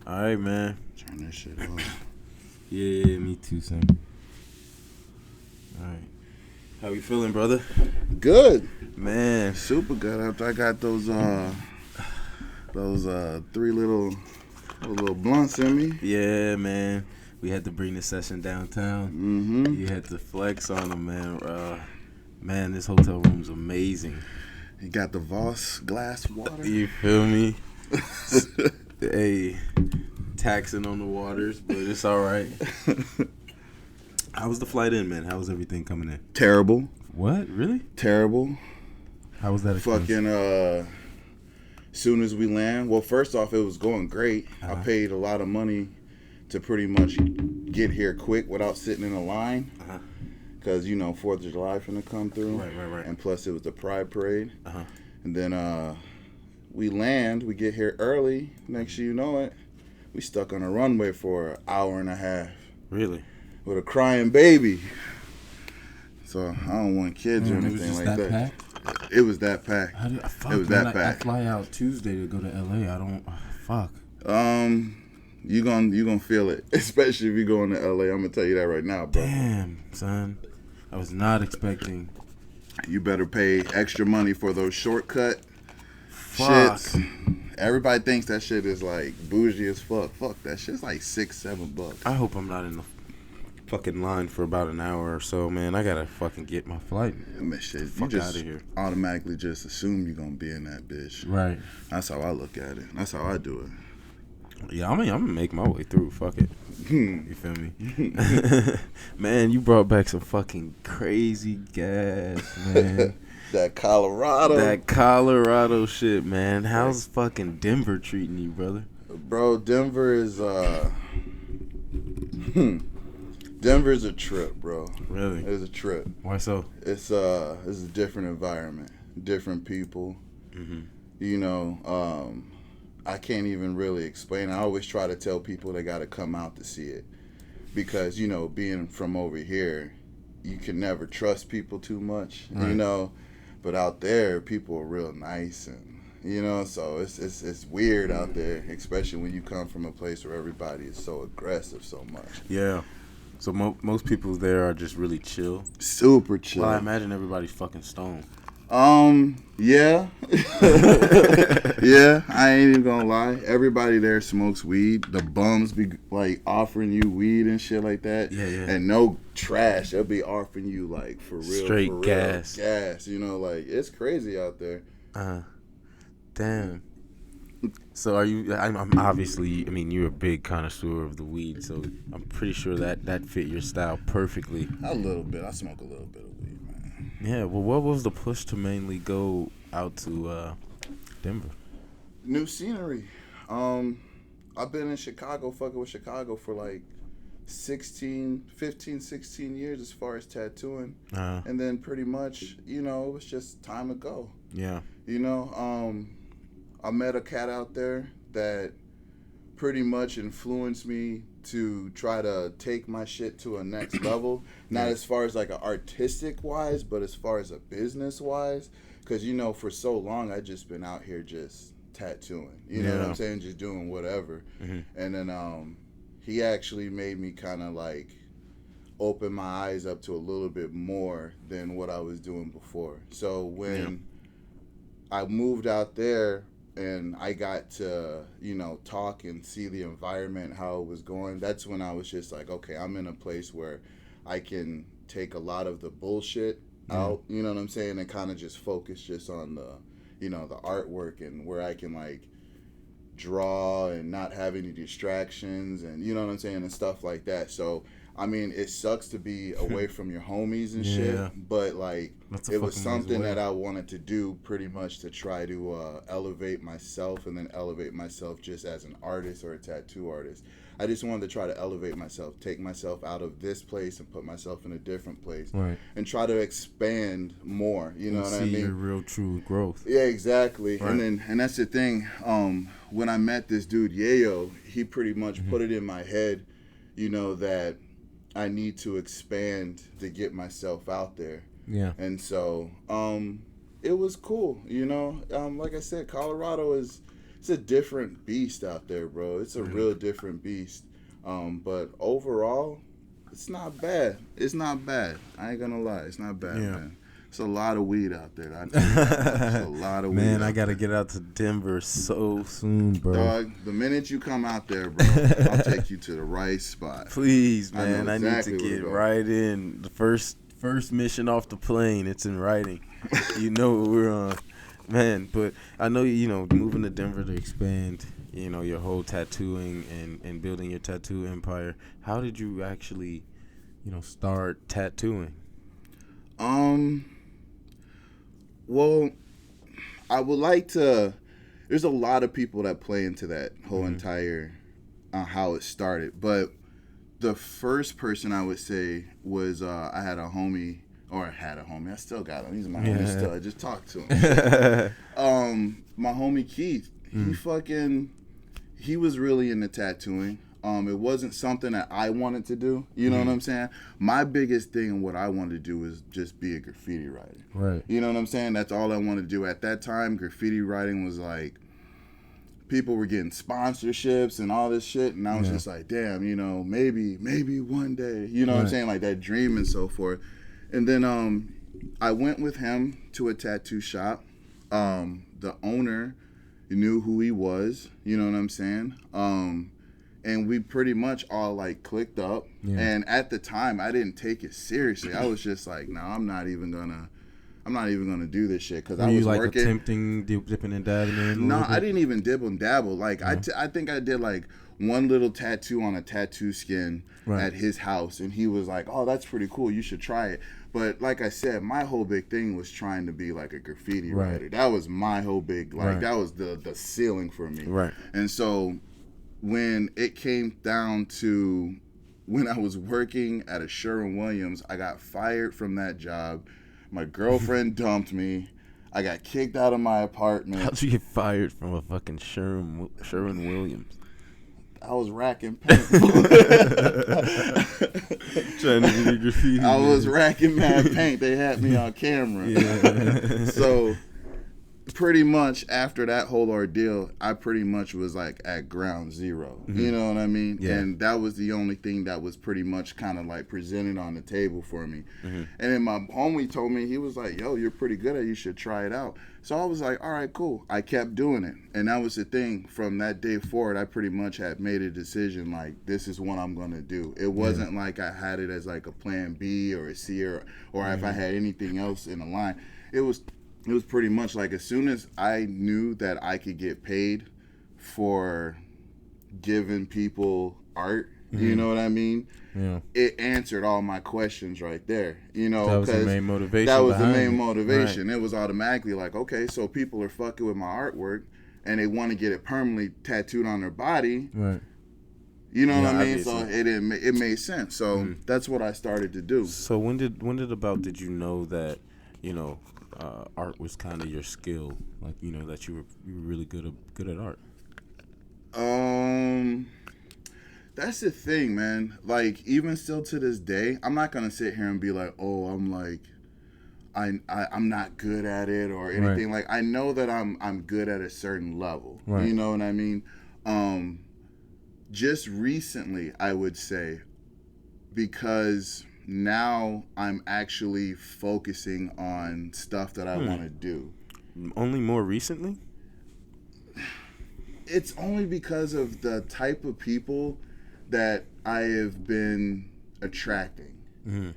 All right, man. Turn this shit off. Yeah, me too, son. All right. How you feeling, brother? Good. Man. Super good. After I got those three little blunts in me. Yeah, man. We had to bring the session downtown. Mm-hmm. You had to flex on them, man. Man, this hotel room's amazing. You got the Voss glass water. You feel me? Hey, taxing on the waters, but it's all right. How was the flight in, man? How was everything coming in? Terrible. What? Really? Terrible. How was that experience? Fucking soon as we land, well, first off, it was going great. I paid a lot of money to pretty much get here quick without sitting in a line. Because, 4th of July finna come through. Right. And plus it was the Pride Parade. Uh-huh. And then we land, we get here early. Next thing you know it, we stuck on a runway for an hour and a half. Really? With a crying baby. So I don't want kids or anything it was just like that. Packed? It was that packed. Fuck, it was man, that packed. I fly out Tuesday to go to LA. I don't. Fuck. You gonna feel it, especially if you go into LA. I'm gonna tell you that right now, bro. Damn, son. I was not expecting. You better pay extra money for those shortcut Fuck. shits. Everybody thinks that shit is like bougie as fuck. Fuck, that shit's like $6-7. I hope I'm not in the fucking line for about an hour or so, man. I gotta fucking get my flight. I mean, shit, Fuck you just outta here. automatically just assume you're gonna be in that bitch. Right. That's how I look at it. That's how I do it. Yeah, I mean, I'm gonna make my way through. Fuck it. You feel me? Man, you brought back some fucking crazy gas, man. That Colorado shit, man. How's fucking Denver treating you, brother? Bro, Denver's Denver's a trip, bro. Really? It's a trip. Why so? It's a different environment, different people. Mm-hmm. I can't even really explain. I always try to tell people they got to come out to see it because being from over here, you can never trust people too much. Right. But out there, people are real nice and so it's weird out there, especially when you come from a place where everybody is so aggressive so much. Yeah. So most people there are just really chill. Super chill. Well, I imagine everybody's fucking stoned. Yeah. Yeah, I ain't even gonna lie. Everybody there smokes weed. The bums be like offering you weed and shit like that. Yeah. And no trash. They'll be offering you like for real. Straight for real, gas. Gas, like it's crazy out there. Damn. So are you? I'm obviously. I mean, you're a big connoisseur of the weed, so I'm pretty sure that fit your style perfectly. A little bit. I smoke a little bit of weed, man. Yeah. Well, what was the push to mainly go out to Denver? New scenery. I've been in Chicago, fucking with Chicago for like 15, 16 years as far as tattooing. And then pretty much, it was just time to go. Yeah. I met a cat out there that pretty much influenced me to try to take my shit to a next level. Not as far as like an artistic wise, but as far as a business wise. Because, for so long, I just been out here just tattooing. You know what I'm saying? Just doing whatever. Mm-hmm. And then he actually made me kind of like open my eyes up to a little bit more than what I was doing before. So when I moved out there, and I got to, talk and see the environment, how it was going. That's when I was just like, okay, I'm in a place where I can take a lot of the bullshit out, you know what I'm saying, and kind of just focus just on the, the artwork and where I can like draw and not have any distractions and, you know what I'm saying, and stuff like that. So, I mean, it sucks to be away from your homies and shit, but like it was something that I wanted to do pretty much to try to elevate myself and then elevate myself just as an artist or a tattoo artist. I just wanted to try to elevate myself, take myself out of this place and put myself in a different place, and try to expand more. You know what I mean? See your real true growth. Yeah, exactly. Right. And that's the thing. When I met this dude Yayo, he pretty much put it in my head, that I need to expand to get myself out there. Yeah. And so, it was cool, like I said, Colorado is it's a different beast out there, bro. It's a real different beast. But overall, it's not bad. It's not bad. I ain't gonna lie. It's not bad, man. It's a lot of weed out there. I tell you that. It's a lot of weed. Man, I gotta get out to Denver so soon, bro. Dog, the minute you come out there, bro, I'll take you to the right spot. Please, man. Exactly I need to get right in. The first mission off the plane, it's in writing. You know what we're on. Man, but I know, moving to Denver to expand, your whole tattooing and building your tattoo empire. How did you actually, start tattooing? Well, I would like to. There's a lot of people that play into that whole entire how it started, but the first person I would say was I had a homie. I still got him. He's my homie still. I just talked to him. My homie Keith. He was really into tattooing. It wasn't something that I wanted to do. You know what I'm saying? My biggest thing and what I wanted to do was just be a graffiti writer. Right. You know what I'm saying? That's all I wanted to do. At that time, graffiti writing was like, people were getting sponsorships and all this shit. And I was just like, damn, maybe one day. You know what I'm saying? Like that dream and so forth. And then I went with him to a tattoo shop. The owner knew who he was. You know what I'm saying? And we pretty much all like clicked up. Yeah. And at the time, I didn't take it seriously. I was just like, no, I'm not even gonna do this shit because I was like working. Attempting dipping and dabbing in? No, I didn't even dip and dabble. Like I think I did like one little tattoo on a tattoo skin at his house, and he was like, "Oh, that's pretty cool. You should try it." But like I said, my whole big thing was trying to be like a graffiti writer. That was my whole big that was the ceiling for me. Right. And so when it came down to when I was working at a Sherwin-Williams, I got fired from that job. My girlfriend dumped me. I got kicked out of my apartment. How'd you get fired from a fucking Sherwin-Williams? I was racking paint. Trying to do graffiti. I was racking mad paint. They had me on camera. Yeah. So pretty much after that whole ordeal, I pretty much was like at ground zero. Mm-hmm. You know what I mean? Yeah. And that was the only thing that was pretty much kind of like presented on the table for me. Mm-hmm. And then my homie told me, he was like, yo, you're pretty good at it. You should try it out. So I was like, all right, cool. I kept doing it. And that was the thing. From that day forward, I pretty much had made a decision like, this is what I'm going to do. It wasn't like I had it as like a plan B or a C or if I had anything else in the line. It was pretty much like as soon as I knew that I could get paid for giving people art, you know what I mean? Yeah. It answered all my questions right there. You know, that was the main motivation. That was the main motivation. Right. It was automatically like, okay, so people are fucking with my artwork and they want to get it permanently tattooed on their body. Right. You know what I mean? So it made sense. So that's what I started to do. So when did you know that, art was kind of your skill, like that you were really good at art? That's the thing, man. Like even still to this day, I'm not gonna sit here and be like, oh, I'm not good at it or anything. Right. Like I know that I'm good at a certain level. Right. You know what I mean? Just recently, I would say, because now I'm actually focusing on stuff that I want to do. Only more recently? It's only because of the type of people that I have been attracting,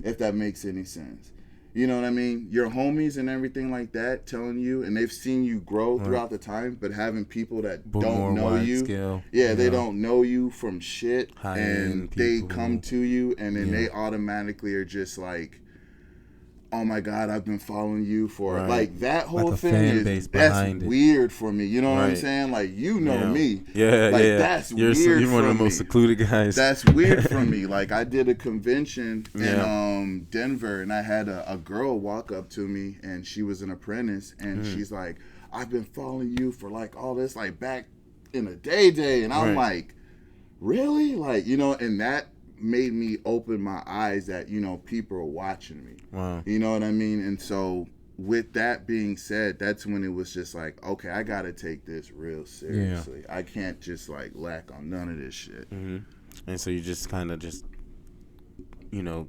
if that makes any sense. You know what I mean? Your homies and everything like that telling you, and they've seen you grow throughout the time, but having people that don't know you, scale, they don't know you from shit, and they come to you, and then they automatically are just like, oh my God, I've been following you for like that whole like thing that's weird for me. You know what I'm saying? Like me. That's weird. You're one of the most secluded guys. That's weird for me. Like I did a convention in Denver, and I had a girl walk up to me, and she was an apprentice, and she's like, I've been following you for like all this, like back in the day, and I'm like, really? Like, and that made me open my eyes that people are watching me. Wow. You know what I mean? And so with that being said, that's when it was just like, okay, I gotta take this real seriously. I can't just like lack on none of this shit. Mm-hmm. And so you just kind of just, you know,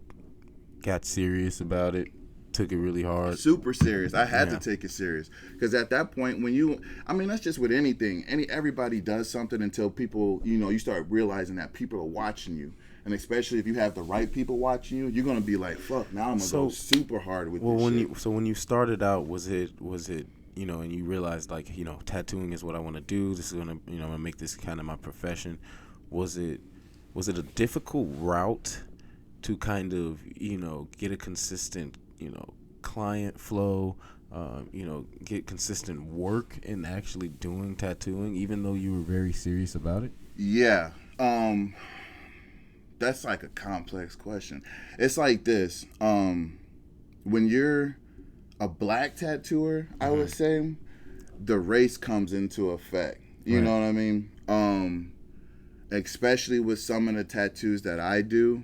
got serious about it, took it really hard. Super serious. I had to take it serious because at that point, when that's just with anything. Everybody does something until people, you start realizing that people are watching you. And especially if you have the right people watching you, you're gonna be like, "Fuck!" Now I'm gonna go super hard with this shit. When you started out, was it and you realized like tattooing is what I want to do. This is gonna I'm gonna make this kind of my profession. Was it a difficult route to kind of get a consistent client flow, get consistent work in actually doing tattooing, even though you were very serious about it? Yeah. That's like a complex question. It's like this. When you're a black tattooer, I would say, the race comes into effect. You know what I mean? Especially with some of the tattoos that I do,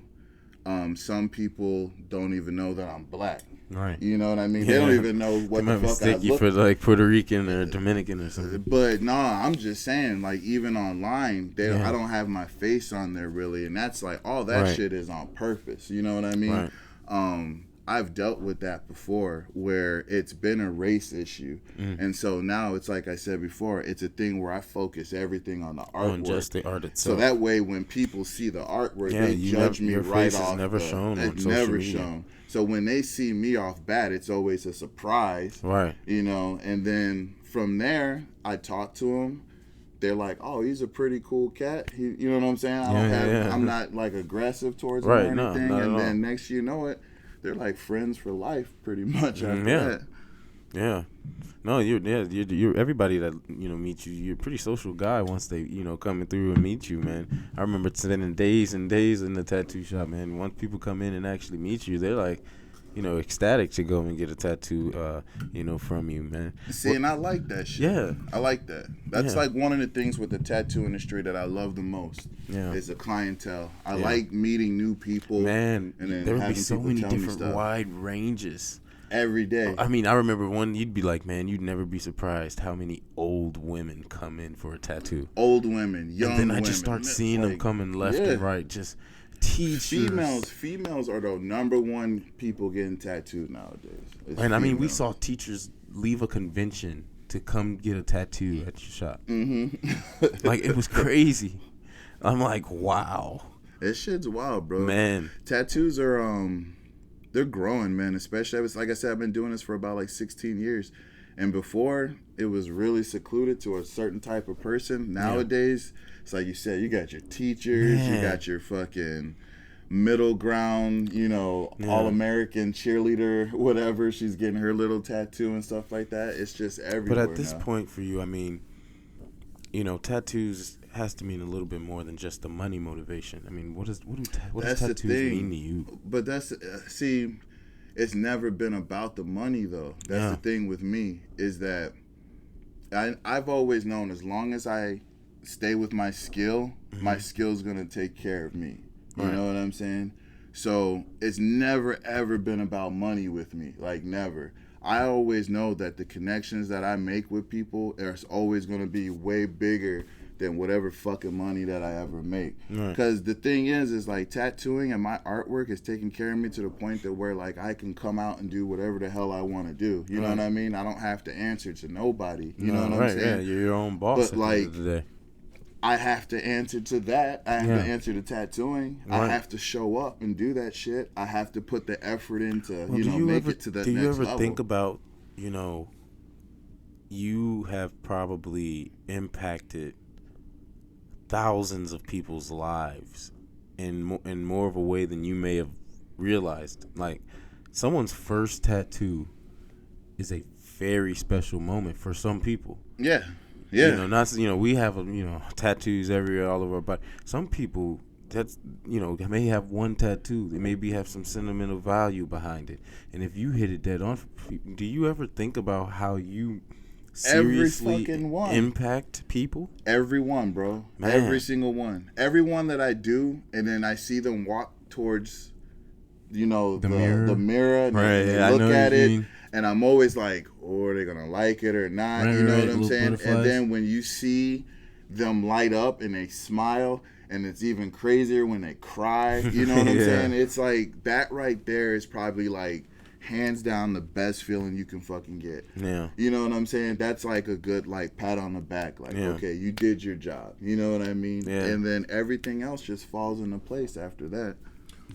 some people don't even know that I'm black. Right. You know what I mean? They don't even know what the fuck I look like. For like Puerto Rican or Dominican or something. But I'm just saying, like, even online, I don't have my face on there really, and that's like all that shit is on purpose. You know what I mean? Right. I've dealt with that before where it's been a race issue. And so now it's like I said before, it's a thing where I focus everything on the artwork. On just the art itself. So that way when people see the artwork, they judge me right off. It's never shown. So when they see me off bat, it's always a surprise. Right. And then from there, I talk to them. They're like, "Oh, he's a pretty cool cat." You know what I'm saying? I'm not like aggressive towards him or anything. No, and then next you know it, they're like friends for life, pretty much after that. Yeah. No, you're everybody that meets you. You're a pretty social guy once they coming through and meet you, man. I remember spending days and days in the tattoo shop, man. Once people come in and actually meet you, they're like, ecstatic to go and get a tattoo, from you, man. See, and I like that shit. Yeah, I like that. That's like one of the things with the tattoo industry that I love the most. Yeah, is the clientele. I like meeting new people. Man, and then there would be so many different wide ranges. Every day. I mean, I remember one, you'd be like, man, you'd never be surprised how many old women come in for a tattoo. Old women, young women. And then I just start seeing them coming left and right, just teachers. Females are the number one people getting tattooed nowadays. And I mean, we saw teachers leave a convention to come get a tattoo at your shop. Mm-hmm. Like, it was crazy. I'm like, wow. This shit's wild, bro. Man. Tattoos are, they're growing, man. Especially, like I said, I've been doing this for about like 16 years. And before, it was really secluded to a certain type of person. Nowadays, it's like you said, you got your teachers, you got your fucking middle ground, all-American cheerleader, whatever. She's getting her little tattoo and stuff like that. It's just everywhere. But at this point for you, I mean, tattoos has to mean a little bit more than just the money motivation. I mean, what does tattoos mean to you? But that's see, it's never been about the money though. That's the thing with me is that I've always known as long as I stay with my skill, my skill's gonna take care of me. You know what I'm saying? So it's never ever been about money with me, like never. I always know that the connections that I make with people are always gonna be way bigger than whatever fucking money that I ever make. Because the thing is like tattooing and my artwork is taking care of me to the point that where like I can come out and do whatever the hell I want to do. You know what I mean? I don't have to answer to nobody. You know what I'm saying? Yeah, you're your own boss. But like, I have to answer to that. I have to answer to tattooing. I have to show up and do that shit. I have to put the effort into make it to that next level. Do you ever think about you have probably impacted thousands of people's lives in more of a way than you may have realized. Like, someone's first tattoo is a very special moment for some people. Yeah. We have tattoos everywhere, all over our body. Some people, that's they may have one tattoo, they maybe have some sentimental value behind it, and if you hit it dead on, do you ever think about how you seriously impact people? Everyone, bro. Man. Every single one. Everyone that I do, and then I see them walk towards, the mirror and they look at it. And I'm always like, oh, are they going to like it or not? Right, you know right, what I'm saying? butterflies. And then when you see them light up and they smile, and it's even crazier when they cry, you know what I'm saying? It's like, that right there is probably like, hands down the best feeling you can fucking get. Yeah. You know what I'm saying? That's like a good like pat on the back. Like, okay, you did your job. You know what I mean? Yeah. And then everything else just falls into place after that.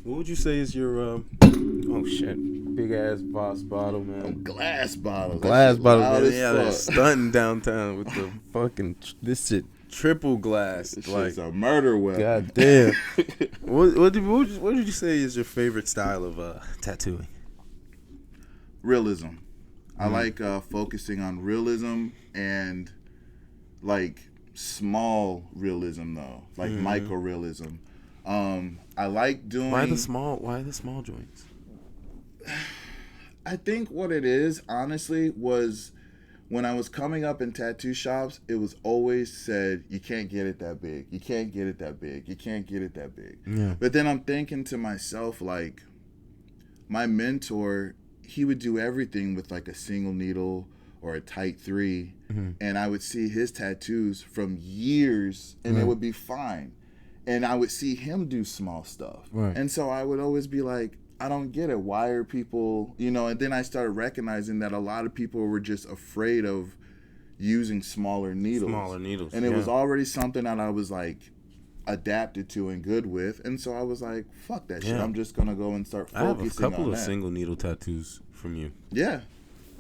What would you say is your oh shit, big ass Voss bottle, man? Glass bottles. Glass bottle, man. Yeah, They're stunting downtown with the fucking this shit triple glass. This like shit's a murder weapon. God damn. what did you say is your favorite style of tattooing? Realism. I like focusing on realism and like small realism though, like micro realism. I like doing. Why the small joints? I think what it is, honestly, was when I was coming up in tattoo shops, it was always said, you can't get it that big. You can't get it that big. You can't get it that big. Yeah. But then I'm thinking to myself, like, my mentor, he would do everything with like a single needle or a tight 3. And I would see his tattoos from years and it would be fine. And I would see him do small stuff. Right. And so I would always be like, I don't get it. Why are people, you know, and then I started recognizing that a lot of people were just afraid of using smaller needles. And it was already something that I was like adapted to and good with. And so I was like, fuck that shit. I'm just going to go and start focusing on that. I have a couple of single needle tattoos from you. Yeah.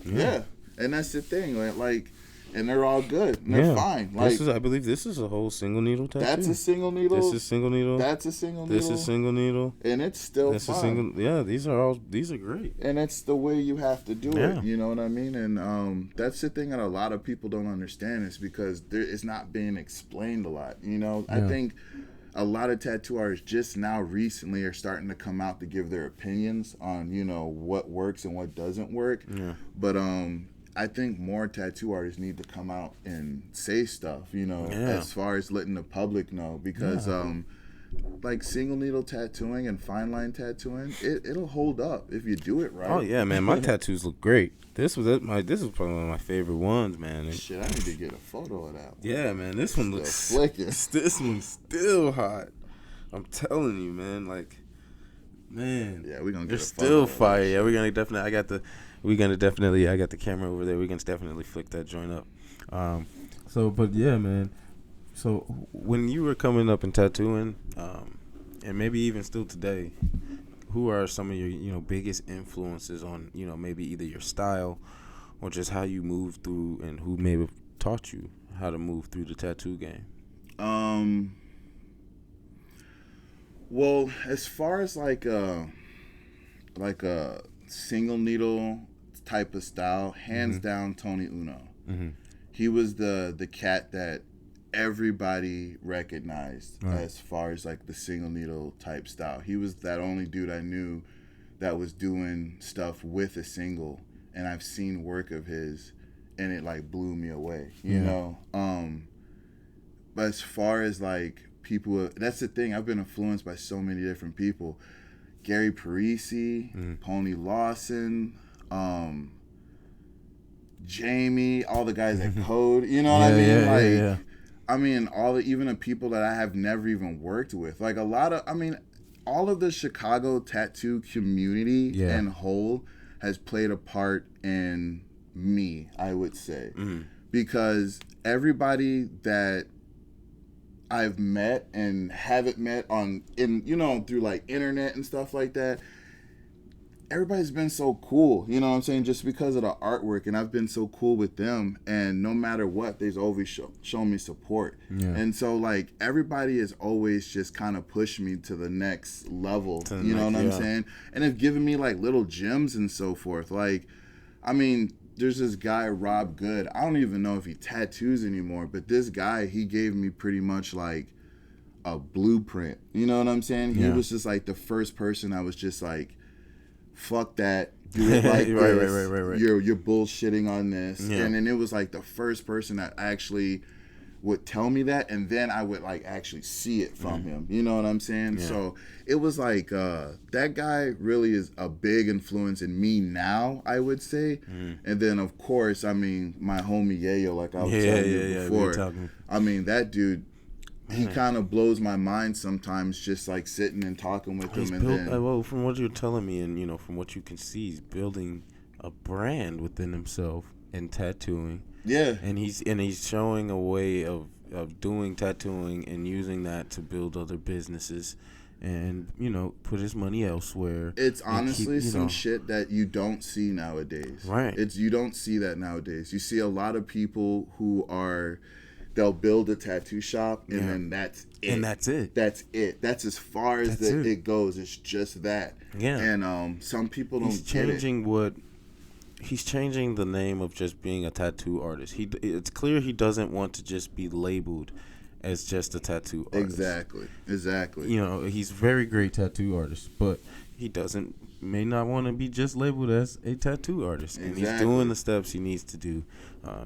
And that's the thing. Like, and they're all good. And they're fine. Like, I believe this is a whole single needle tattoo. That's a single needle. This is single needle. That's a single needle. This is single needle. And it's still fine. These are great. And it's the way you have to do it. You know what I mean? And that's the thing that a lot of people don't understand is because it's not being explained a lot. You know, I think a lot of tattoo artists just now recently are starting to come out to give their opinions on, you know, what works and what doesn't work. Yeah. But I think more tattoo artists need to come out and say stuff, you know, as far as letting the public know, because like single needle tattooing and fine line tattooing, it'll hold up if you do it right. Oh yeah, man, my tattoos look great. This was probably one of my favorite ones, man. Shit, I need to get a photo of that one. Yeah, man, this one looks flicking. This one's still hot. I'm telling you, man. Like, man, yeah, we're gonna get. They're still fire. Yeah, we're gonna definitely. I got the camera over there. We can definitely flick that joint up. But yeah, man. So when you were coming up and tattooing, and maybe even still today, who are some of your biggest influences on maybe either your style or just how you move through, and who maybe taught you how to move through the tattoo game? Well, as far as like a single needle type of style, hands down Tony Uno. He was the cat that everybody recognized as far as like the single needle type style. He was that only dude I knew that was doing stuff with a single, and I've seen work of his and it like blew me away, you know. But as far as like people, that's the thing, I've been influenced by so many different people. Gary Parisi, Pony Lawson, Jamie, all the guys at Code, you know what I mean? I mean, even the people that I have never even worked with. Like all of the Chicago tattoo community and whole has played a part in me, I would say. Because everybody that I've met and haven't met through like internet and stuff like that, everybody's been so cool, you know what I'm saying, just because of the artwork, and I've been so cool with them, and no matter what, they've always shown me support. And so like everybody has always just kind of pushed me to the next level, you know what I'm saying, and have given me like little gems and so forth. Like, I mean, there's this guy, Rob Good. I don't even know if he tattoos anymore, but this guy, he gave me pretty much like a blueprint. You know what I'm saying? He was just like the first person I was just like, fuck that. Do it like this. Right. You're bullshitting on this. And then it was like the first person that actually would tell me that, and then I would like actually see it from him. You know what I'm saying? Yeah. So it was like that guy really is a big influence in me now, I would say. And then of course, I mean, my homie Yayo, like I was telling you before. I mean, that dude, he kind of blows my mind sometimes, just like sitting and talking with him. And then, well, from what you're telling me, and you know, from what you can see, he's building a brand within himself in tattooing. Yeah, and he's showing a way of doing tattooing and using that to build other businesses, and you know, put his money elsewhere. It's honestly some shit that you don't see nowadays. Right. You don't see that nowadays. You see a lot of people who they'll build a tattoo shop and then that's it. And that's it. That's it. That's as far as it goes. It's just that. Yeah. And some people don't get it. He's changing the name of just being a tattoo artist. It's clear he doesn't want to just be labeled as just a tattoo artist. Exactly. You know, he's a very great tattoo artist, but he may not want to be just labeled as a tattoo artist. And he's doing the steps he needs to do,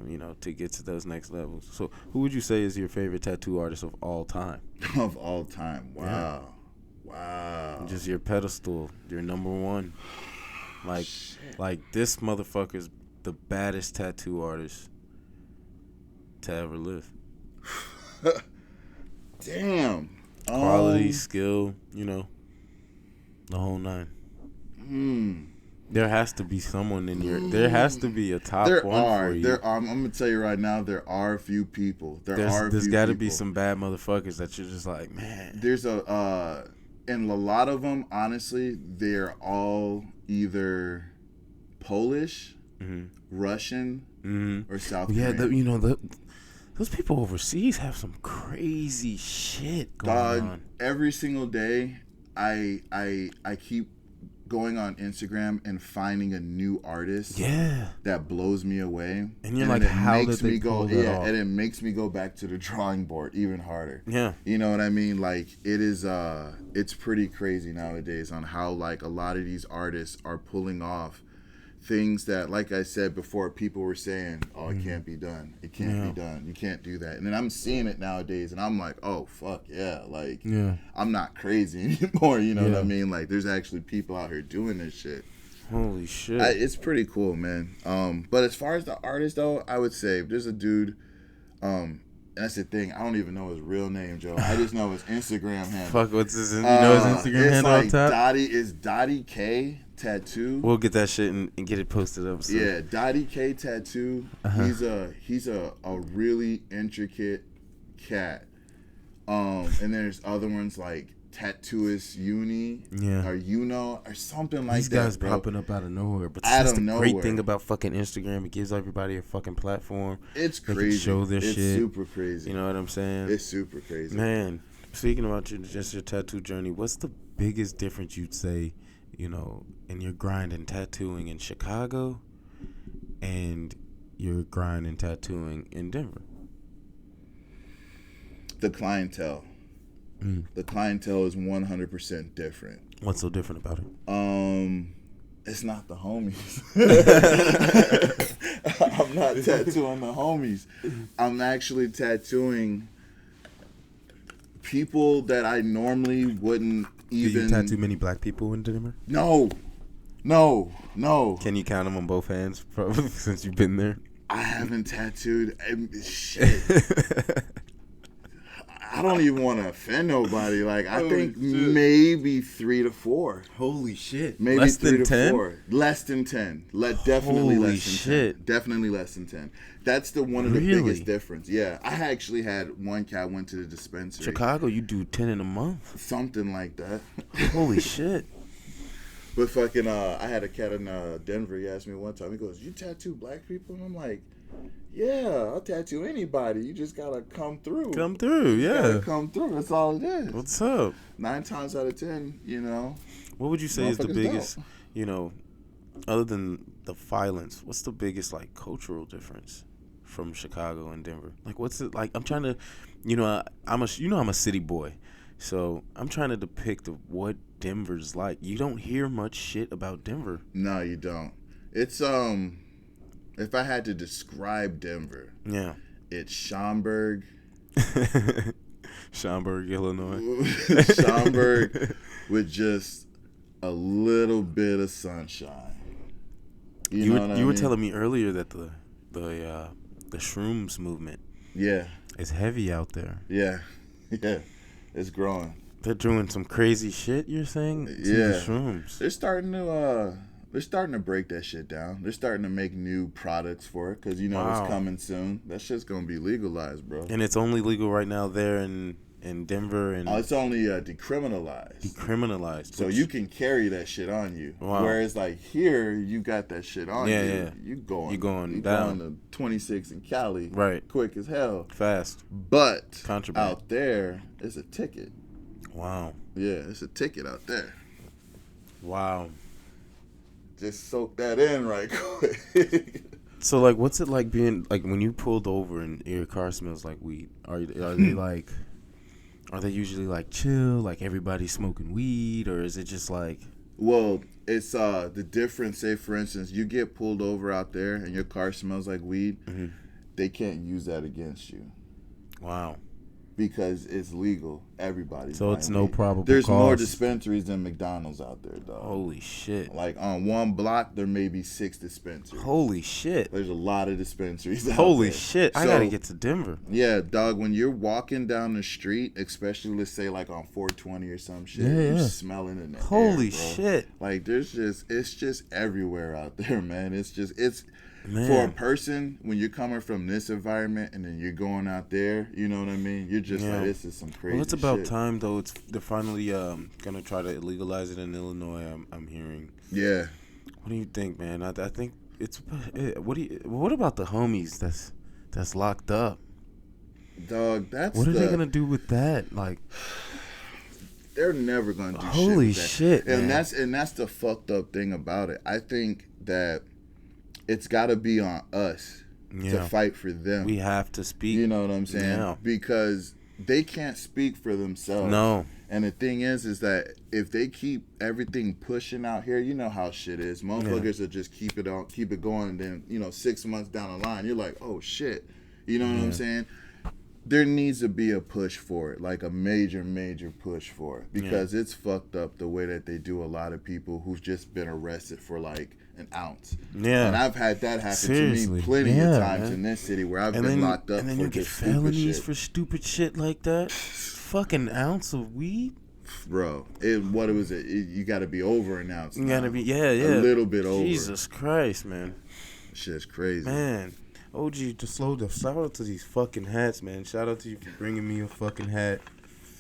you know, to get to those next levels. So who would you say is your favorite tattoo artist of all time? Of all time. Wow. Yeah. Wow. Just your pedestal, your number one. Like this motherfucker's the baddest tattoo artist to ever live. Damn. Quality, skill, you know, the whole nine. There has to be someone in your. There has to be a top one for you. There are. I'm gonna tell you right now. There are a few people. There's got to be some bad motherfuckers that you're just like, man. There's and a lot of them, honestly, they're all either Polish, Russian, or South Korean. You know, those people overseas have some crazy shit going on. Every single day, I keep going on Instagram and finding a new artist that blows me away. And you're like, how did they pull that off? And it makes me go back to the drawing board even harder. Yeah. You know what I mean? Like, it is it's pretty crazy nowadays on how like a lot of these artists are pulling off things that, like I said before, people were saying, oh, it can't be done. It can't be done. You can't do that. And then I'm seeing it nowadays, and I'm like, oh, fuck, yeah. Like, I'm not crazy anymore, you know what I mean? Like, there's actually people out here doing this shit. Holy shit. It's pretty cool, man. But as far as the artist, though, I would say, there's a dude, that's the thing. I don't even know his real name, Joe. I just know his Instagram handle. Fuck, what's his? You know his Instagram handle like on top? Dottie K Tattoo. We'll get that shit and get it posted up. So. Yeah, Dottie K Tattoo. He's a really intricate cat. And there's other ones like Tattooist Uni or Uno or something like These that. These guys popping up out of nowhere. But that's the great thing about fucking Instagram. It gives everybody a fucking platform. It's crazy. They can show their shit. It's super crazy. You know what I'm saying? It's super crazy. Man, speaking about your tattoo journey, what's the biggest difference you'd say, you know, in your grind and tattooing in Chicago and your grind and tattooing in Denver? The clientele. The clientele is 100% different. What's so different about it? It's not the homies. I'm not tattooing the homies. I'm actually tattooing people that I normally wouldn't even. Do you tattoo many black people in Denver? No. Can you count them on both hands since you've been there? I haven't tattooed. Shit. I don't even want to offend nobody. Like, I think maybe 3 to 4. Holy shit. Maybe less 3 than to 10? 4. Less than 10. Definitely Holy less than shit. 10. Definitely less than 10. That's one of the biggest difference. Yeah. I actually had one cat went to the dispensary. Chicago, you do 10 in a month? Something like that. Holy shit. But fucking, I had a cat in Denver. He asked me one time, he goes, you tattoo black people? And I'm like, yeah, I'll tattoo anybody. You just gotta come through. Come through, Gotta come through. That's all it is. What's up? 9 times out of 10, you know. What would you say is the biggest, you know, other than the violence, what's the biggest, like, cultural difference from Chicago and Denver? Like, what's it, like, I'm trying to, you know, I'm a city boy. So I'm trying to depict what Denver's like. You don't hear much shit about Denver. No, you don't. It's, if I had to describe Denver, it's Schaumburg, Schaumburg, Illinois. Schaumburg with just a little bit of sunshine. You know what I mean? You were telling me earlier that the shrooms movement is heavy out there. Yeah. It's growing. They're doing some crazy shit, you're saying? The shrooms. They're starting to break that shit down. They're starting to make new products for it because, it's coming soon. That shit's going to be legalized, bro. And it's only legal right now there in Denver. And it's only decriminalized. Decriminalized. So you can carry that shit on you. Wow. Whereas, like, here, you got that shit on you. Yeah. You going down. Going to 26 in Cali. Right. Quick as hell. Fast. But contraband. Out there, it's a ticket. Wow. Yeah, it's a ticket out there. Wow. Just soak that in right quick. So, like, what's it like being, like, when you pulled over and your car smells like weed? Are they like, are they usually, like, chill, like everybody's smoking weed, or is it just like? Well, it's the difference. Say, for instance, you get pulled over out there and your car smells like weed. Mm-hmm. They can't use that against you. Wow. Because it's legal. Everybody. So it's no probable There's cause. more dispensaries than McDonald's out there, dog. Holy shit. Like on one block, there may be 6 dispensaries. Holy shit. There's a lot of dispensaries out Holy there. shit. I gotta get to Denver. Yeah, dog, when you're walking down the street, especially, let's say, like on 420 or some shit, you're smelling it in the Holy air, bro. shit. Like, it's just everywhere out there, man. Man. For a person, when you're coming from this environment and then you're going out there, you know what I mean? You're just like, this is some crazy shit. Well, it's about time, though. They're finally going to try to legalize it in Illinois, I'm hearing. Yeah. What do you think, man? I think it's... What about the homies that's locked up? Dog, what are they going to do with that? Like... They're never going to do holy shit with that. Shit, man. And that's the fucked up thing about it. I think that it's got to be on us to fight for them. We have to speak. You know what I'm saying? Yeah. Because they can't speak for themselves. No. And the thing is that if they keep everything pushing out here, you know how shit is. Motherfuckers will just keep it going. And then, 6 months down the line, you're like, oh, shit. You know what I'm saying? There needs to be a push for it, like a major, major push for it. Because it's fucked up the way that they do a lot of people who've just been arrested for, like, an ounce. Yeah. And I've had that happen to me plenty of times in this city where I've been locked up for just felonies for stupid shit like that. Fucking ounce of weed? Bro, you got to be over an ounce. You got to be, a little bit over. Jesus Christ, man. Shit's crazy. Man. OG, to SLOWDEATH. Shout out to these fucking hats, man. Shout out to you for bringing me a fucking hat.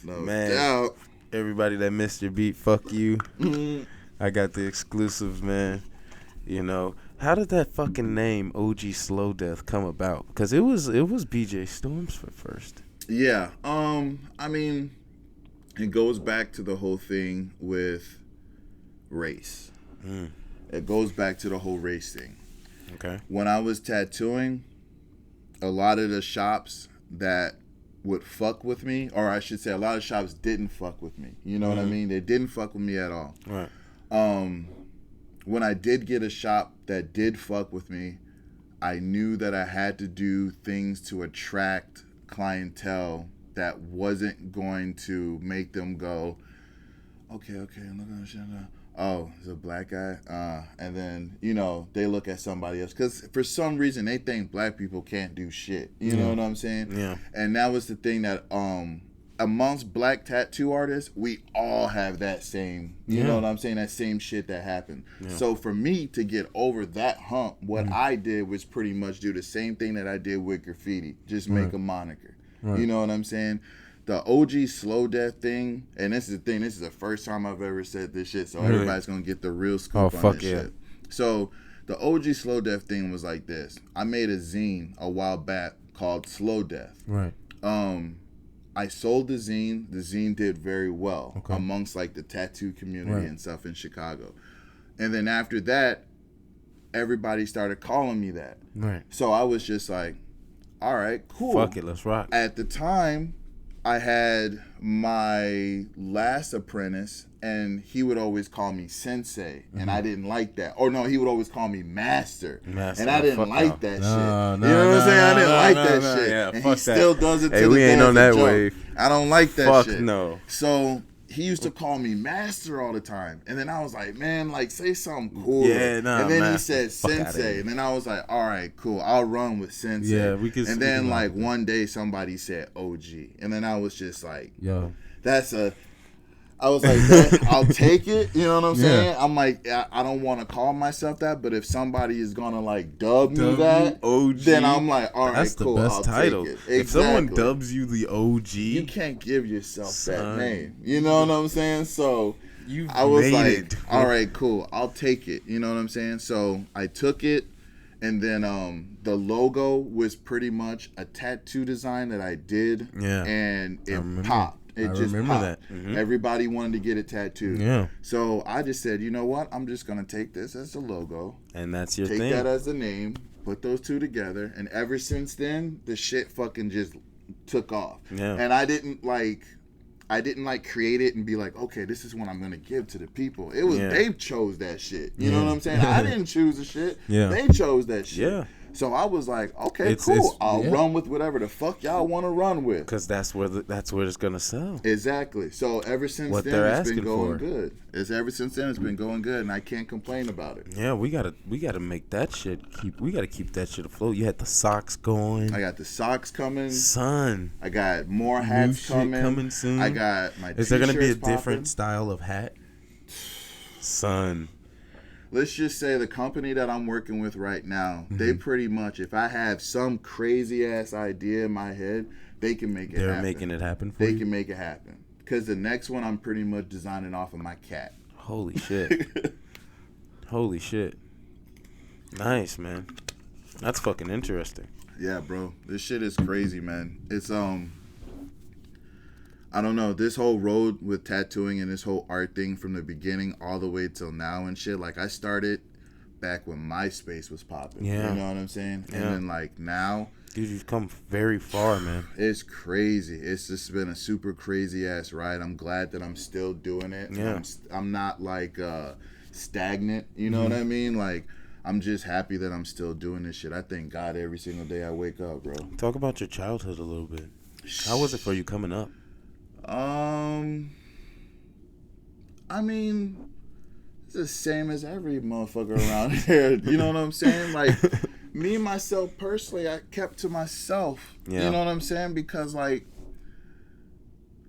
No doubt. Everybody that missed your beat, fuck you. I got the exclusives, man. How did that fucking name OG SLOWDEATH come about? Because it was BJ Storms for first. Yeah. I mean, it goes back to the whole thing with race. It goes back to the whole race thing. Okay. When I was tattooing, a lot of the shops that would fuck with me, or I should say a lot of shops didn't fuck with me. You know what I mean? They didn't fuck with me at all. Right. When I did get a shop that did fuck with me, I knew that I had to do things to attract clientele that wasn't going to make them go, okay, I'm not gonna shut up. Oh, it's a black guy? And then, they look at somebody else. Because for some reason, they think black people can't do shit. You know what I'm saying? Yeah. And that was the thing that amongst black tattoo artists, we all have that same, you know what I'm saying, that same shit that happened. Yeah. So for me to get over that hump, what I did was pretty much do the same thing that I did with graffiti. Just make a moniker. Right. You know what I'm saying? The OG SLOWDEATH thing, and this is the thing, this is the first time I've ever said this shit, so everybody's going to get the real scoop on this shit. So the OG SLOWDEATH thing was like this. I made a zine a while back called SLOWDEATH. Right. I sold the zine. The zine did very well amongst like the tattoo community and stuff in Chicago. And then after that, everybody started calling me that. Right. So I was just like, all right, cool. Fuck it, let's rock. At the time, I had my last apprentice, and he would always call me sensei, and I didn't like that. Or no, he would always call me master, and I didn't like that shit. You know what I'm saying? I didn't like that shit, yeah, and he still does it to Hey, the we day ain't as on a that joke. wave. I don't like that Fuck shit. no. So he used to call me master all the time, and then I was like, man, like say something cool. Yeah, nah, and then master. he said Fuck outta sensei, here. and then I was like, all right, cool, I'll run with sensei. Yeah, we could. And then like one day somebody said OG, and then I was just like, yo, I was like, that, I'll take it. You know what I'm saying? Yeah. I'm like, I don't want to call myself that, but if somebody is gonna like dub me that, OG, then I'm like, all right, that's cool. the best I'll title. take it. If someone dubs you the OG, you can't give yourself son, that name. You know what I'm saying? So you I was made like, it. all right, cool. I'll take it. You know what I'm saying? So I took it, and then the logo was pretty much a tattoo design that I did. Yeah, and it popped. It just popped. That. Mm-hmm. Everybody wanted to get it tattooed. Yeah. So I just said, you know what? I'm just gonna take this as a logo, and that's your take thing. Take that as a name. Put those two together, and ever since then, the shit fucking just took off. Yeah. And I didn't like create it and be like, okay, this is what I'm gonna give to the people. It was they chose that shit. You know what I'm saying? I didn't choose the shit. Yeah. They chose that shit. Yeah. So I was like, okay, cool. I'll run with whatever the fuck y'all want to run with. Because that's where it's gonna sell. Exactly. So ever since then, it's been going good. Ever since then, it's been going good, and I can't complain about it. Yeah, we gotta make that shit we gotta keep that shit afloat. You had the socks going. I got the socks coming. Son. I got more hats coming soon. I got my Is there gonna be a popping. different style of hat? Son. Let's just say the company that I'm working with right now, they pretty much, if I have some crazy ass idea in my head, they can make it happen. They're making it happen for you? They can make it happen. Because the next one, I'm pretty much designing off of my cat. Holy shit. Holy shit. Nice, man. That's fucking interesting. Yeah, bro. This shit is crazy, man. It's, I don't know, this whole road with tattooing and this whole art thing from the beginning all the way till now and shit, like I started back when MySpace was popping. Yeah. You know what I'm saying? Yeah. And then like now, dude, you've come very far, man. It's crazy. It's just been a super crazy ass ride. I'm glad that I'm still doing it. Yeah. I'm not like stagnant, you know what I mean? Like I'm just happy that I'm still doing this shit. I thank God every single day I wake up, bro. Talk about your childhood a little bit. How was it for you coming up? I mean, it's the same as every motherfucker around here. You know what I'm saying? Like, me, myself, personally, I kept to myself. Yeah. You know what I'm saying? Because, like,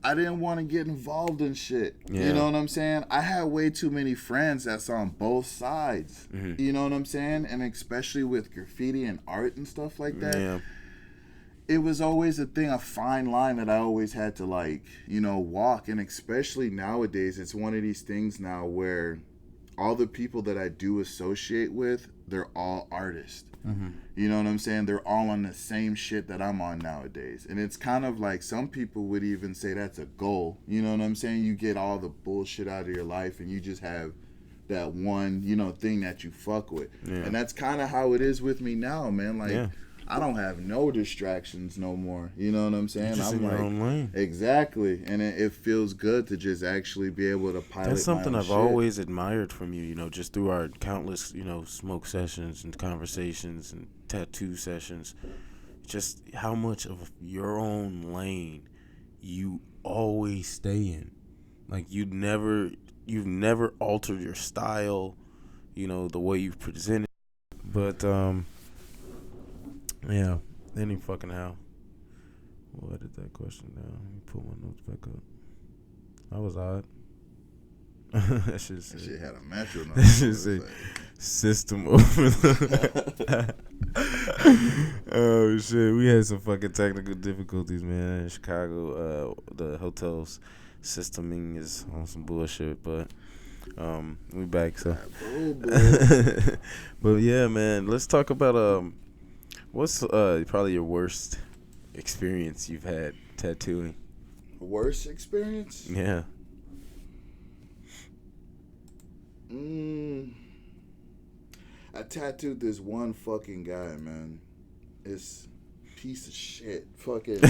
I didn't want to get involved in shit. Yeah. You know what I'm saying? I had way too many friends that's on both sides. Mm-hmm. You know what I'm saying? And especially with graffiti and art and stuff like that. Yeah. It was always a thing, a fine line that I always had to, like, you know, walk. And especially nowadays, it's one of these things now where all the people that I do associate with, they're all artists. Mm-hmm. You know what I'm saying? They're all on the same shit that I'm on nowadays. And it's kind of like some people would even say that's a goal. You know what I'm saying? You get all the bullshit out of your life and you just have that one, you know, thing that you fuck with. Yeah. And that's kind of how it is with me now, man. Like, yeah. I don't have no distractions no more. You know what I'm saying? Just I'm in your like, own lane. Exactly. And it feels good to just actually be able to pilot. That's something my own I've shit. always admired from you, you know, just through our countless, you know, smoke sessions and conversations and tattoo sessions. Just how much of your own lane you always stay in. Like you've never altered your style, you know, the way you've presented. But yeah, any fucking how. We'll edit that question down. Let me pull my notes back up. That was odd. That shit had a metronome. That shit say system overload. Oh shit, we had some fucking technical difficulties, man. In Chicago, the hotel's systeming is on some bullshit, but we back, so. But yeah, man, let's talk about what's probably your worst experience you've had tattooing? Worst experience? Yeah. I tattooed this one fucking guy, man. It's piece of shit. Fucking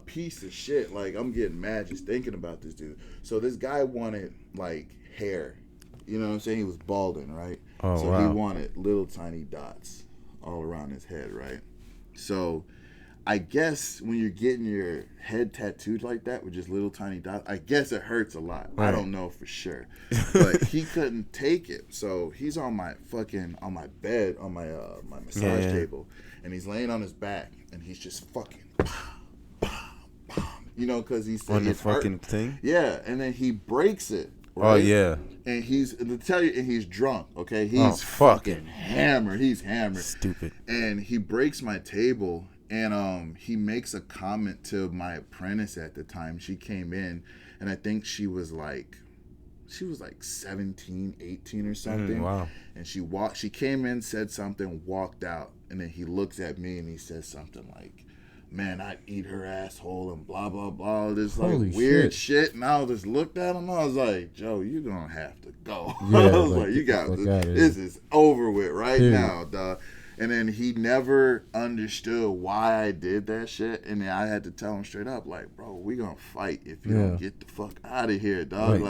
piece of shit. Like, I'm getting mad just thinking about this dude. So this guy wanted, like, hair. You know what I'm saying? He was balding, right? Oh, so wow. he wanted little tiny dots all around his head, right? So I guess when you're getting your head tattooed like that with just little tiny dots, I guess it hurts a lot. Right. I don't know for sure. But he couldn't take it. So he's on my bed, on my my massage table, and he's laying on his back, and he's just fucking you know, because he said on the fucking thing. Yeah, and then he breaks it. Right? Oh yeah. And he's drunk, okay? He's fucking hammered. He's hammered. Stupid. And he breaks my table, and he makes a comment to my apprentice at the time. She came in, and I think she was like 17, 18 or something. Wow. And she came in, said something, walked out, and then he looks at me and he says something like, man, I'd eat her asshole and blah, blah, blah, all this like weird shit. And I just looked at him. I was like, Joe, you're going to have to go. Yeah, I was like, you got this is over with now, dog. And then he never understood why I did that shit. And then I had to tell him straight up, like, bro, we going to fight if you don't get the fuck out of here, dog.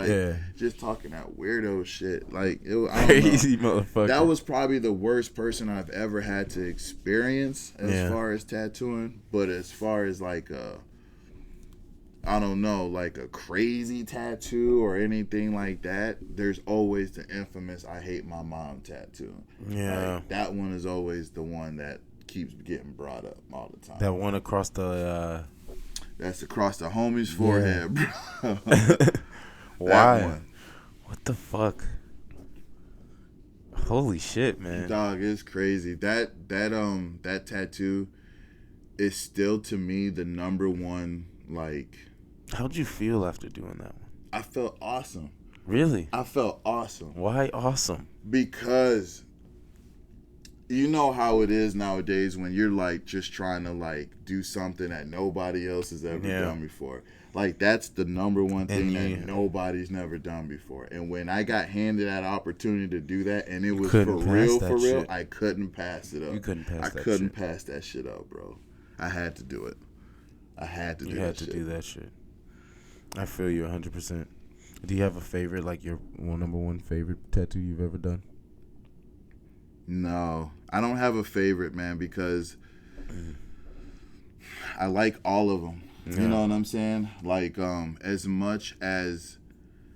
Just talking that weirdo shit. Like, I don't crazy know. Motherfucker. That was probably the worst person I've ever had to experience as far as tattooing. But as far as like I don't know, like a crazy tattoo or anything like that, there's always the infamous I hate my mom tattoo. Yeah. Like, that one is always the one that keeps getting brought up all the time. That one across the that's across the homie's forehead, bro. Why? One. What the fuck? Holy shit, man. Dog, it's crazy. That tattoo is still to me the number one, like. How'd you feel after doing that one? I felt awesome. Really? I felt awesome. Why awesome? Because you know how it is nowadays when you're like just trying to like do something that nobody else has ever done before. Like, that's the number one thing that nobody's never done before. And when I got handed that opportunity to do that, and it was for real, I couldn't pass it up. You couldn't pass that shit. I couldn't pass that shit up, bro. I had to do it. I had to do that shit. You had to do that shit. I feel you 100%. Do you have a favorite, like your number one favorite tattoo you've ever done? No, I don't have a favorite, man, because I like all of them. You know what I'm saying? Like, as much as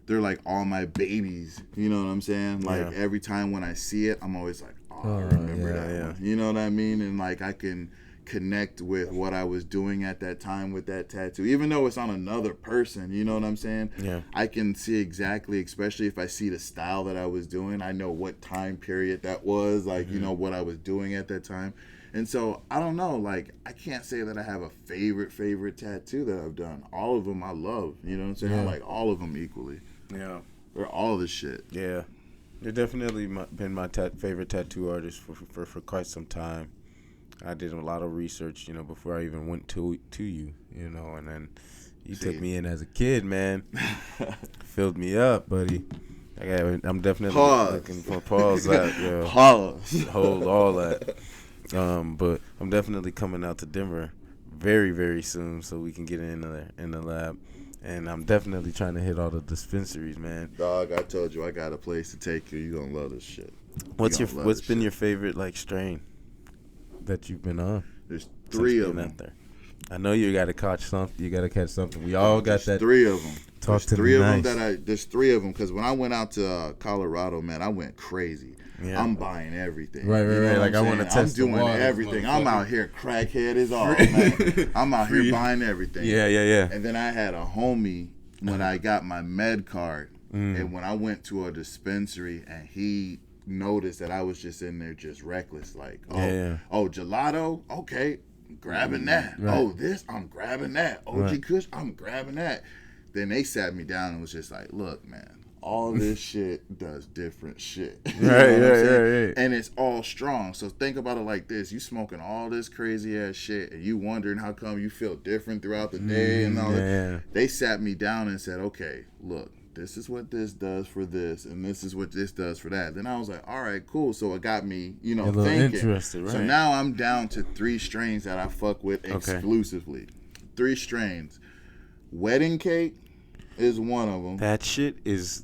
they're like all my babies, you know what I'm saying? Like, every time when I see it, I'm always like, I remember that one. You know what I mean? And like, I can connect with what I was doing at that time with that tattoo, even though it's on another person. You know what I'm saying? Yeah. I can see exactly, especially if I see the style that I was doing. I know what time period that was, like, you know, what I was doing at that time. And so, I don't know, like, I can't say that I have a favorite tattoo that I've done. All of them I love, you know what I'm saying? I like all of them equally. Yeah. They're all the shit. Yeah. You're definitely been my favorite tattoo artist for quite some time. I did a lot of research, you know, before I even went to you, you know, and then you took me in as a kid, man. Filled me up, buddy. I'm definitely looking for pause that, yo. Pause. Hold all that. But I'm definitely coming out to Denver very, very soon so we can get in the lab. And I'm definitely trying to hit all the dispensaries, man. Dog, I told you I got a place to take you. You're going to love this shit. What's been your favorite, like, strain that you've been on? There's 3 of them. Out there. I know you got to catch something. You got to catch something. We all got that. 3 of them. There's 3 of them there's 3 of them, because when I went out to Colorado, man, I went crazy. Yeah. I'm buying everything. Right. Like, I want to test I'm doing everything. I'm out here crackhead is all, man. I'm out here buying everything. Yeah. And then I had a homie when I got my med card, and when I went to a dispensary, and he noticed that I was just in there just reckless, like, oh, gelato, okay, grabbing that. Right. Oh, this, I'm grabbing that. OG Kush, I'm grabbing that. Then they sat me down and was just like, look, man, all this shit does different shit. Right. And it's all strong. So think about it like this. You smoking all this crazy ass shit, and you wondering how come you feel different throughout the day and all that. They sat me down and said, okay, look, this is what this does for this, and this is what this does for that. Then I was like, all right, cool. So it got me, you know, thinking. Interested, right? So now I'm down to 3 strains that I fuck with exclusively. 3 strains. Wedding cake is one of them. That shit is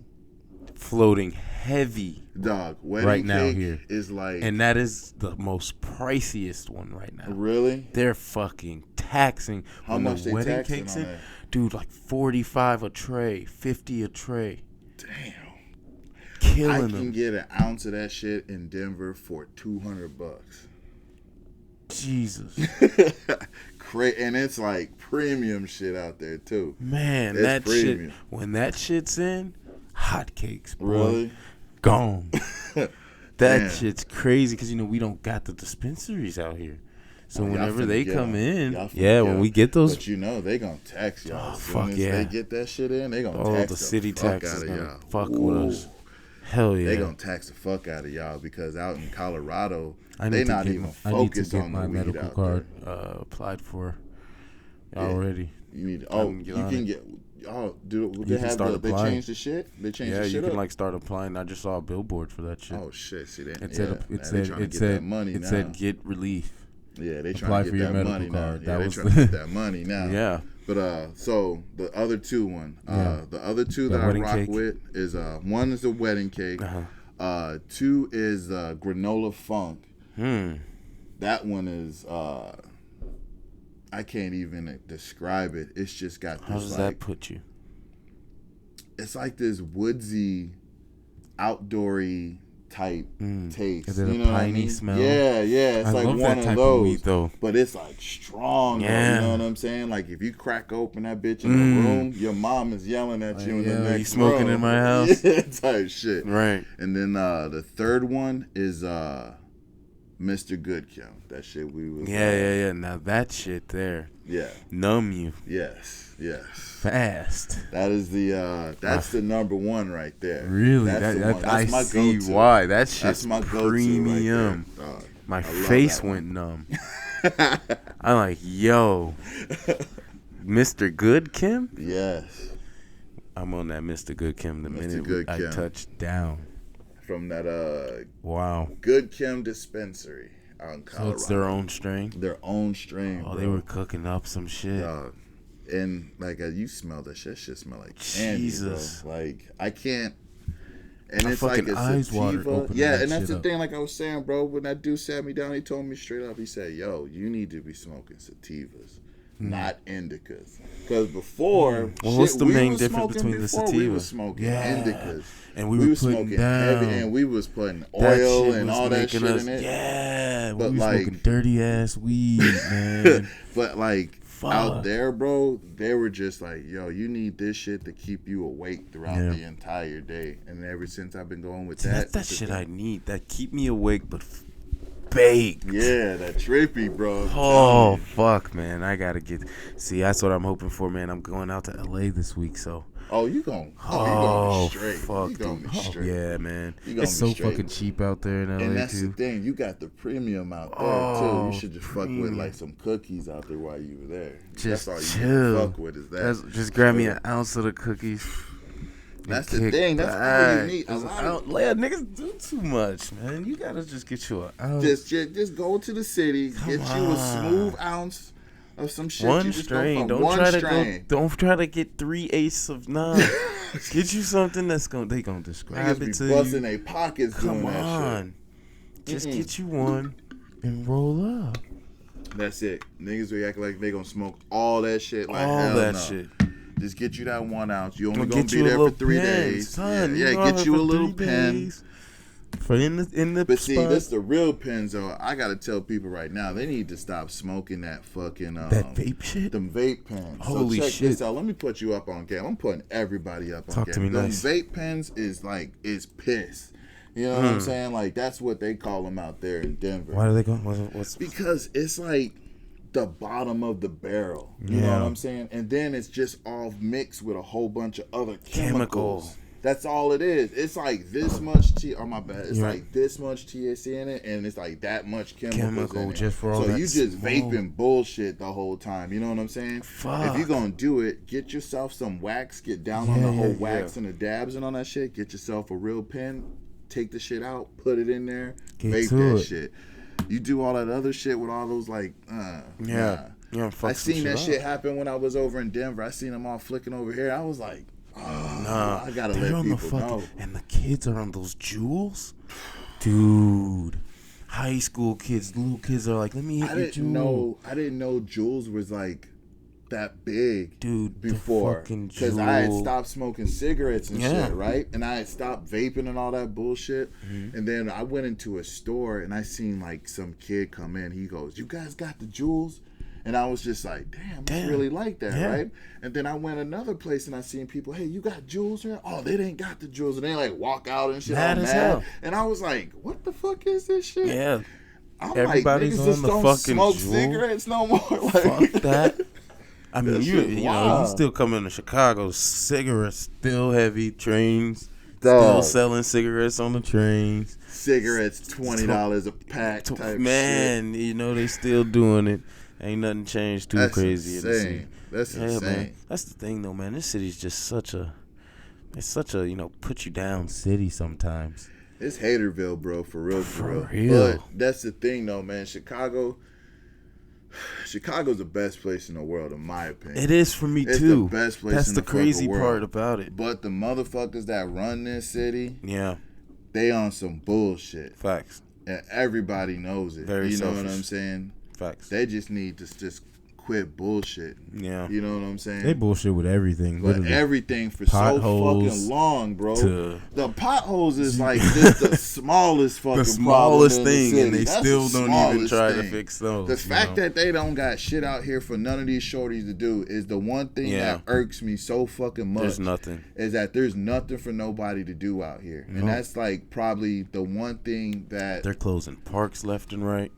floating heavy. Dog, wedding right cake now here is like... And that is the most priciest one right now. Really? They're fucking taxing. How much they taxing on that? Dude, like 45 a tray, 50 a tray. Damn. Killing them. I can get an ounce of that shit in Denver for $200. Jesus. And it's like premium shit out there too. Man, it's that premium. shit, when that shit's in, hotcakes, boy. Really? Gone. That Damn. shit's crazy because, we don't got the dispensaries out here. So whenever they come in, when we get those. But they going to tax y'all. As soon as they get that shit in, they going to tax the city fuck tax out is of gonna y'all. fuck with us. Hell yeah. They going to tax the fuck out of y'all because out in Colorado, I they not even focused on the my weed medical out card there. applied for already. You need. You can get. Oh, dude, You they can they changed the shit. They changed the shit. Yeah, you can up? start applying. I just saw a billboard for that shit. Oh shit! See that? It said it said get relief. Yeah, they apply trying to for get your that medical money card. now. Yeah, That they was trying to get that money now. Yeah. But so the other two the other two that I rock cake. with is one is a wedding cake. Two is granola funk. That one is I can't even describe it. It's just got this. How does that put you? It's like this woodsy, outdoory type taste. Is it a piney smell? Yeah. It's I like love one that type of those. Of weed, though. But it's like strong. Yeah. You know what I'm saying? Like if you crack open that bitch in the room, your mom is yelling at you in the next you smoking room. in my house? Yeah, type shit. Right. And then the third one is Mr. Good Kim. That shit we was. Yeah. Now that shit there. Yeah. Numb you. Yes. Fast. That is that's the number one right there. Really? That's I my see go-to. why. That shit's my go-to premium. right there. My face went numb. I'm like, yo, Mr. Good Kim? Yes. I'm on that Mr. Good Kim the Mr. minute Good I Kim. touched down. From that wow. Good Kim dispensary out in Colorado. So it's their own strain? Their own strain. Oh, bro. they were cooking up some shit. And like you smell that shit smell like candy, Jesus. bro. Like I can't. And My it's like a eyes watered sativa. opening Yeah, that and that's shit the up. thing. Like I was saying, bro, when that dude sat me down, he told me straight up. He said, "Yo, you need to be smoking sativas, not indicas, because before, what's the main was difference smoking between the before, sativa? We was smoking indicas, and we were were smoking putting down heavy, and we was putting that oil shit and was all that making shit us, in it. Yeah, But we were like, smoking dirty ass weed, man. But like. Fuck. Out there, bro, they were just like, yo, you need this shit to keep you awake throughout the entire day. And ever since I've been going with that. That's that shit I need. That keep me awake, but baked. Yeah, that trippy, bro. Oh, fuck, man. I gotta get. See, that's what I'm hoping for, man. I'm going out to LA this week, so. Oh, you gonna be straight. Fuck, you gonna be straight. Yeah, man. It's so fucking cheap out there in LA, and that's too. the thing. You got the premium out there, too. You should just fuck with, like, some cookies out there while you were there. Just that's all chill. you can fuck with is that. Just grab me an ounce of the cookies. That's the thing. That's all you need. Niggas do too much, man. You gotta just get you an ounce. Just go to the city, get you a smooth ounce of some shit. One strain. Don't try to get 3/8 of 9. Get you something they gonna describe niggas it be to you. busting their pockets doing that shit. Come on. Just get you one and roll up. That's it. Niggas be acting like they gonna smoke all that shit. Like all hell that no. shit. Just get you that 1 ounce. You only Don't gonna get be you there a for little 3 pen, days. son. Yeah, get you a little pen. For in the But see, spot. this the real pens though. I gotta tell people right now, they need to stop smoking that fucking that vape shit. Them vape pens. Holy so check shit. this out. Let me put you up on game. I'm putting everybody up on Talk game. to me them nice. vape pens is piss. You know what I'm saying? Like that's what they call them out there in Denver. Why do they go? What's Because it's like the bottom of the barrel. You know what I'm saying? And then it's just all mixed with a whole bunch of other chemicals. That's all it is. It's like this much my bad. It's like this much THC in it, and it's like that much chemicals in it. Just for all so that you just smoke. vaping bullshit the whole time. You know what I'm saying? Fuck. If you're gonna do it, get yourself some wax. Get down on the whole wax and the dabs and all that shit. Get yourself a real pen. Take the shit out. Put it in there. Vape that shit. You do all that other shit with all those like, nah. I seen that shit happen when I was over in Denver. I seen them all flicking over here. I was like, I gotta let people know. And the kids are on those jewels, dude. High school kids, little kids are like, let me hit your jewel. I didn't know Jules was like that big, dude. Before, because I had stopped smoking cigarettes and shit, right? And I had stopped vaping and all that bullshit. And then I went into a store and I seen like some kid come in. He goes, "You guys got the Jules?" And I was just like, damn, it's really like that, right? And then I went another place and I seen people, hey, you got jewels here? Oh, they didn't got the jewels. And they like walk out and shit all mad. And I was like, what the fuck is this shit? Yeah. I'm Everybody's like, niggas just don't smoke cigarettes no more. Like, fuck that. I mean, you know, you still come into Chicago, cigarettes still heavy, trains. Still selling cigarettes on the trains. Cigarettes, $20 a pack type man, shit. You know, they still doing it. Ain't nothing changed too crazy. Insane. That's insane. Man. That's the thing, though, man. This city's just such a, you know, put you down city sometimes. It's Haterville, bro, for real. But that's the thing, though, man. Chicago's the best place in the world, in my opinion. It is for me, too. It's the best place That's in the the crazy world. part about it. But the motherfuckers that run this city, they on some bullshit. Facts. And everybody knows it. Very selfish. Know what I'm saying? Facts. They just need to just quit bullshit. Yeah. You know what I'm saying? They bullshit with everything. But everything for potholes so fucking long, bro. The potholes is like just the smallest fucking smallest thing, the and they still don't even try to fix those. The fact that they don't got shit out here for none of these shorties to do is the one thing that irks me so fucking much. There's nothing. Is that there's nothing for nobody to do out here. And that's like probably the one thing that... They're closing parks left and right.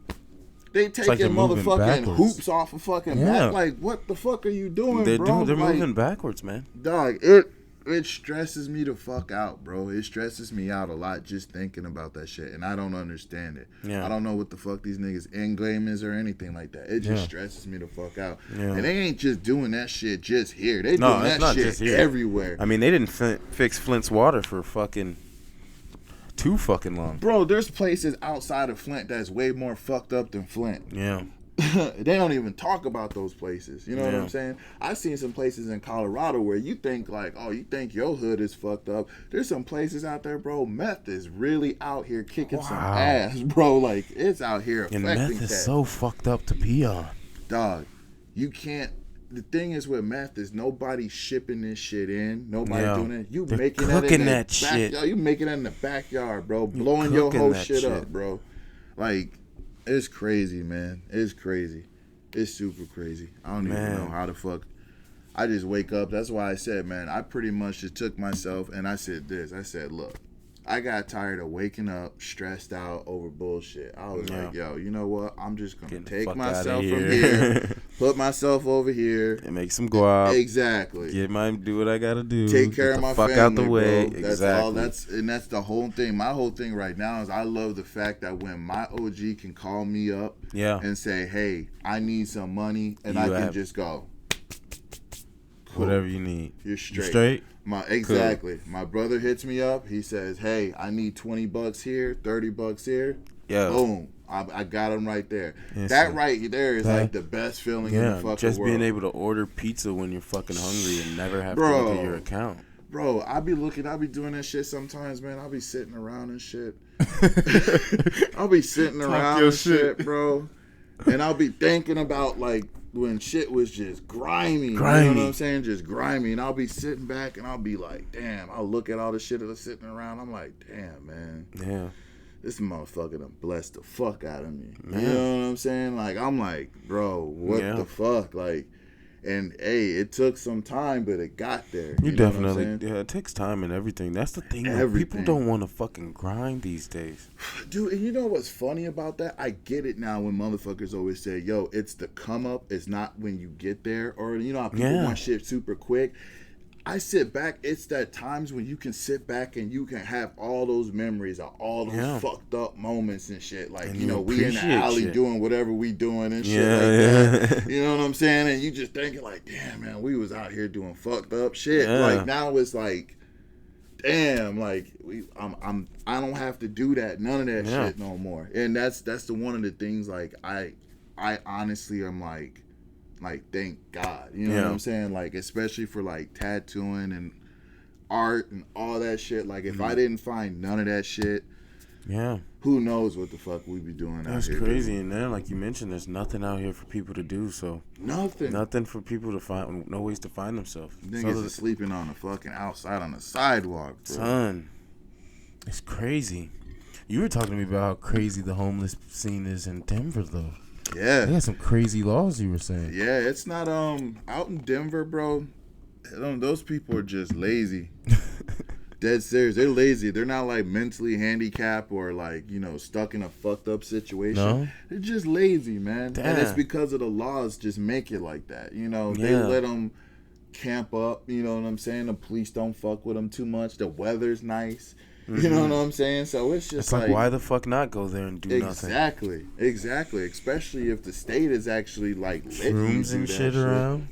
They taking motherfucking hoops off of fucking back. Like, what the fuck are you doing, bro? They're moving backwards, man. Dog, it stresses me the fuck out, bro. It stresses me out a lot just thinking about that shit, and I don't understand it. I don't know what the fuck these niggas end game is or anything like that. It just stresses me the fuck out. And they ain't just doing that shit just here. They doing that shit everywhere. I mean, they didn't fix Flint's water for fucking... too fucking long. Bro, there's places outside of Flint that's way more fucked up than Flint. Yeah. They don't even talk about those places. You know what I'm saying? I've seen some places in Colorado where you think like, oh, you think your hood is fucked up. There's some places out there, bro. Meth is really out here kicking some ass, bro. Like, it's out here affecting and meth is so fucked up to pee on. Dog, you can't. The thing is with meth is nobody shipping this shit in. Nobody doing it. You making that in the backyard. You making that in the backyard, bro. Blowing your whole shit up, bro. Like, it's crazy, man. It's crazy. It's super crazy. I don't even know how the fuck. I just wake up. That's why I said, man, I pretty much just took myself and I said this. I said, look, I got tired of waking up stressed out over bullshit. I was like, yo, you know what? I'm just going to take myself from here, put myself over here. And make some guap. Exactly. Do what I got to do. Take care of my family, out the way. Bro. That's all. That's the whole thing. My whole thing right now is I love the fact that when my OG can call me up and say, hey, I need some money, and I can just go. Cool. Whatever you need. You're straight. You straight? Exactly. Cool. My brother hits me up. He says, hey, I need $20 here, $30 here. Yeah. Boom. I got him right there. That right there is like the best feeling in the fucking just world. Being able to order pizza when you're fucking hungry and never have to look at your account. Bro, I be doing that shit sometimes, man. I'll be sitting around and shit. I'll be sitting around and shit, bro. And I'll be thinking about like when shit was just grimy. You know what I'm saying? Just grimy. And I'll be sitting back and I'll be like, damn. I'll look at all the shit that's sitting around. I'm like, damn, man. Yeah. This motherfucker done blessed the fuck out of me. You know what I'm saying? Like, I'm like, bro, what the fuck? Like, and hey, it took some time, but it got there. You definitely, it takes time and everything. That's the thing. People don't want to fucking grind these days. Dude, and you know what's funny about that? I get it now when motherfuckers always say, yo, it's the come up. It's not when you get there. Or, you know how people want shit super quick. I sit back. It's that times when you can sit back and you can have all those memories of all those fucked up moments and shit. Like, and you know, we in the alley doing whatever we doing and shit like that. You know what I'm saying? And you just thinking like, damn, man, we was out here doing fucked up shit. Like now it's like, damn, like I don't have to do that, none of that shit no more. And that's the one of the things like I honestly am like, like, thank God. You know what I'm saying? Like, especially for, like, tattooing and art and all that shit. Like, if I didn't find none of that shit, who knows what the fuck we be doing out here. That's crazy. And then, like you mentioned, there's nothing out here for people to do. So nothing for people to find. No ways to find themselves. Niggas is sleeping on the fucking outside on the sidewalk, bro. Son, it's crazy. You were talking to me about how crazy the homeless scene is in Denver, though. Yeah, they got some crazy laws. You were saying. Yeah, it's not out in Denver, bro. Those people are just lazy. Dead serious. They're lazy. They're not like mentally handicapped or like, you know, stuck in a fucked up situation. No? They're just lazy, man. Damn. And it's because of the laws just make it like that. You know, they let them camp up. You know what I'm saying? The police don't fuck with them too much. The weather's nice. You know what I'm saying? So it's just like why the fuck not go there and do nothing? Exactly. Especially if the state is actually like shrooms and shit around.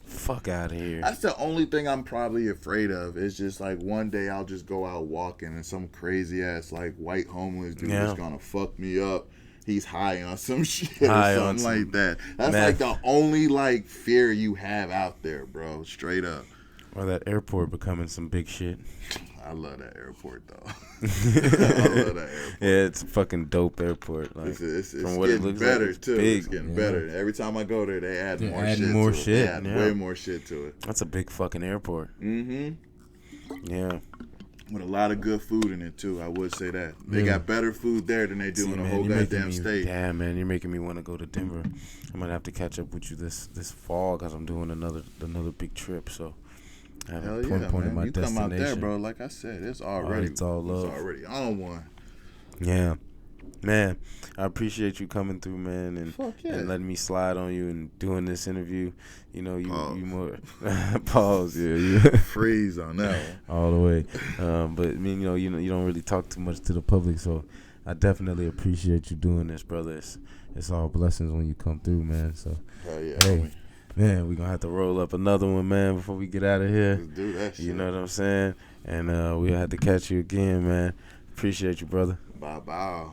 Fuck out of here. That's the only thing I'm probably afraid of. It's just like one day I'll just go out walking and some crazy ass like white homeless dude is gonna fuck me up. He's high on some shit or something like that. That's like the only like fear you have out there, bro. Straight up. Or that airport becoming some big shit. I love that airport though. I love that airport. Yeah, it's a fucking dope airport. Like, it's from what getting it looks better like, too. Big. It's getting better. Every time I go there, they add more shit. They add way more shit to it. That's a big fucking airport. Yeah. With a lot of good food in it too. I would say that they got better food there than they do in the whole goddamn state. Damn, man, you're making me want to go to Denver. I'm gonna have to catch up with you this fall because I'm doing another big trip. So. Hell yeah, man. You come out there, bro. Like I said, it's already it's all love. It's already on one. Yeah. Man, I appreciate you coming through, man, and letting me slide on you and doing this interview. You know, you more pause, you freeze on that one. All the way. But I mean, you don't really talk too much to the public, so I definitely appreciate you doing this, brother. It's all blessings when you come through, man. So hell yeah, hey. Man, we're going to have to roll up another one, man, before we get out of here. Let's do that shit. You know what I'm saying? And we'll have to catch you again, man. Appreciate you, brother. Bye-bye.